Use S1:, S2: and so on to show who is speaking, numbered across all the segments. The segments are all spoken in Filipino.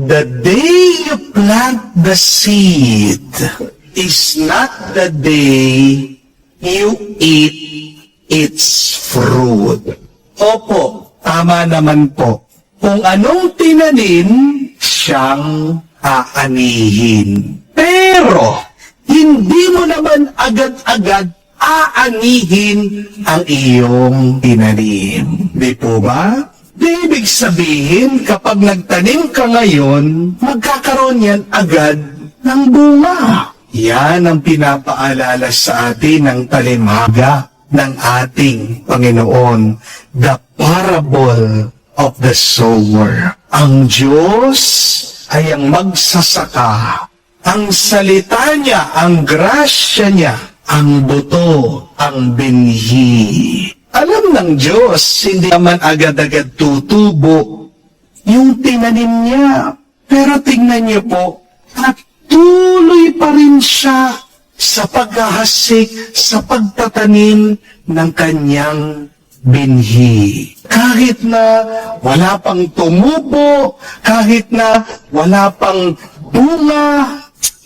S1: the day you plant the seed is not the day you eat its fruit. Opo, tama naman po. Kung anong tinanim, siyang aanihin. Pero, hindi mo naman agad-agad aanihin ang iyong tinanim. Di po ba? Di ibig sabihin, kapag nagtanim ka ngayon, magkakaroon yan agad ng bunga. Yan ang pinapaalala sa atin ng talimhaga ng ating Panginoon, the parable of the sower. Ang Diyos ay ang magsasaka. Ang salita niya, ang grasya niya, ang buto, ang binhi. Alam ng Diyos, hindi naman agad-agad tutubo yung tinanim niya. Pero tingnan niyo po, patuloy pa rin siya sa paghahasik, sa pagtatanim ng kanyang binhi. Kahit na wala pang tumubo, kahit na wala pang bunga,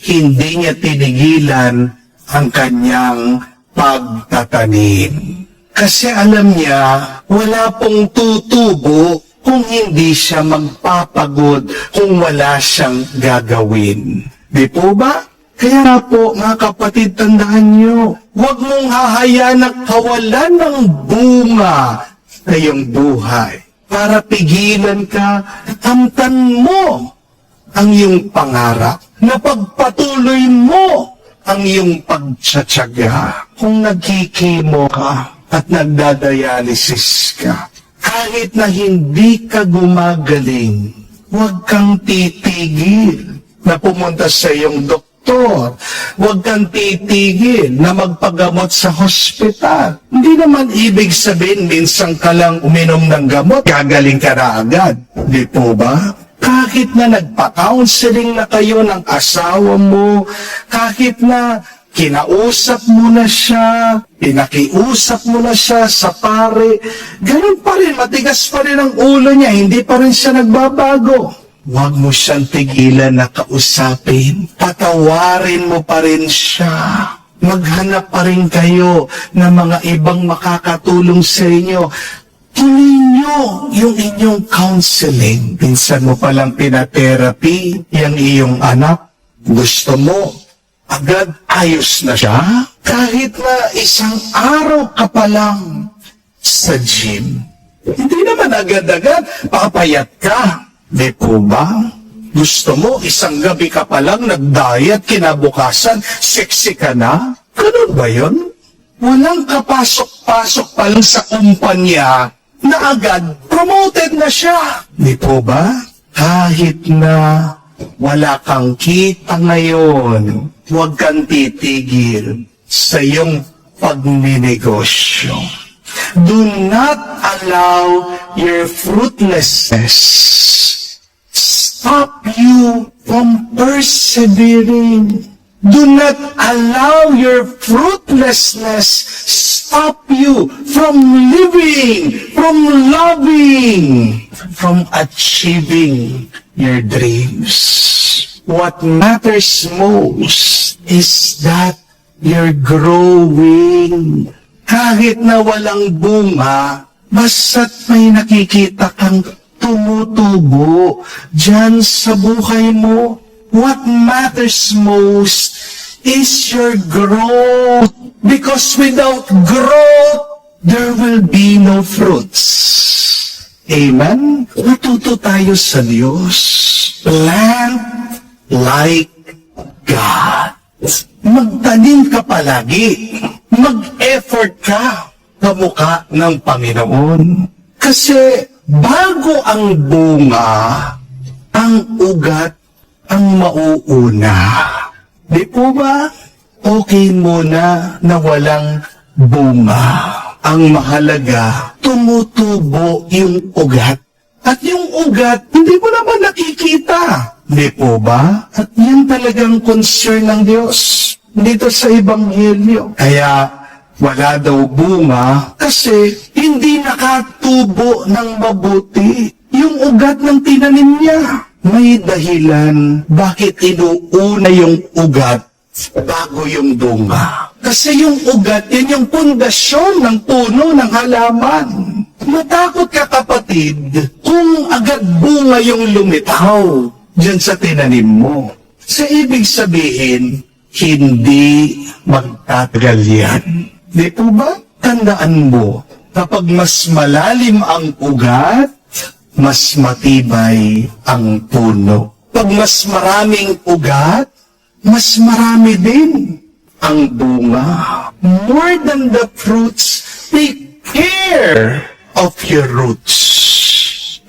S1: hindi niya tinigilan ang kanyang pagtatanim. Kasi alam niya, wala pong tutubo kung hindi siya magpapagod, kung wala siyang gagawin. Di po ba? Kaya nga po, mga kapatid, tandaan niyo, huwag mong hahayaan na kawalan ng bunga sa iyong buhay para pigilan ka, tamtan mo ang iyong pangarap, na pagpatuloy mo ang iyong pagtsatsaga. Kung nagkikimo ka at nagdadialysis ka, kahit na hindi ka gumagaling, huwag kang titigil na pumunta sa iyong doktor. Huwag kang titigil na magpagamot sa hospital. Hindi naman ibig sabihin, minsan ka lang uminom ng gamot, gagaling ka na agad. Di po ba? Kahit na nagpa-counseling na kayo ng asawa mo, kahit na kinausap mo na siya, pinakiusap mo na siya sa pare, ganun pa rin, matigas pa rin ang ulo niya, hindi pa rin siya nagbabago. Huwag mo siyang tigilan na kausapin, patawarin mo pa rin siya. Maghanap pa rin kayo ng mga ibang makakatulong sa inyo. Tuloy nyo yung inyong counseling. Pinsan mo palang pinatherapy, yung iyong anak, gusto mo, agad ayos na siya. Kahit na isang araw ka pa lang sa gym. Hindi naman agad-agad, papayat ka. Di po ba? Gusto mo, isang gabi ka pa lang nag-diet, kinabukasan, sexy ka na? Ganun ba yun? Walang kapasok-pasok pa lang sa kumpanya na agad promoted na siya. Di po ba? Kahit na wala kang kita ngayon, huwag kang titigil sa iyong pagninegosyo. Do not allow your fruitlessness stop you from persevering. Do not allow your fruitlessness stop you from living, from loving, from achieving your dreams. What matters most is that you're growing. Kahit na walang bunga, basta't may nakikita kang tumutubo dyan sa buhay mo. What matters most is your growth. Because without growth, there will be no fruits. Amen? Natuto tayo sa Diyos. Plant like God. Magtanim ka palagi. Mag-effort ka kamukha ng Panginoon. Kasi bago ang bunga, ang ugat ang mauuna. Di po ba? Okay muna na walang bunga. Ang mahalaga, tumutubo yung ugat. At yung ugat, hindi mo naman nakikita. Di po ba? At yan talagang concern ng Diyos dito sa Ebanghelyo. Kaya wala daw bunga kasi hindi nakatubo ng mabuti yung ugat ng tinanim niya. may dahilan bakit inuuna yung ugat bago yung bunga. Kasi yung ugat, yan yung pundasyon ng puno ng halaman. Matakot ka, kapatid, kung agad bunga yung lumitaw dyan sa tinanim mo. Sa ibig sabihin, hindi magtatagal yan. Di po ba? Tandaan mo, kapag mas malalim ang ugat, mas matibay ang puno. Pag mas maraming ugat, mas marami din ang bunga. More than the fruits, take care of your roots.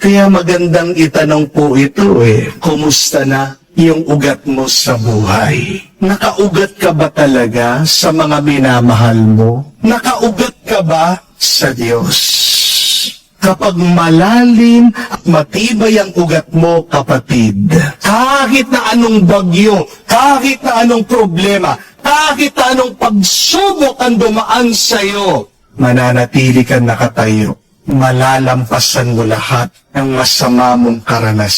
S1: Kaya magandang itanong po ito kumusta na yung ugat mo sa buhay? Nakaugat ka ba talaga sa mga minamahal mo? Nakaugat ka ba sa Diyos? Kapag malalim at matibay ang ugat mo, kapatid, kahit na anong bagyo, kahit na anong problema, kahit na anong pagsubok ang dumaan sa'yo, mananatili ka nakatayo. Malalampasan mo lahat ng masama mong karanasan.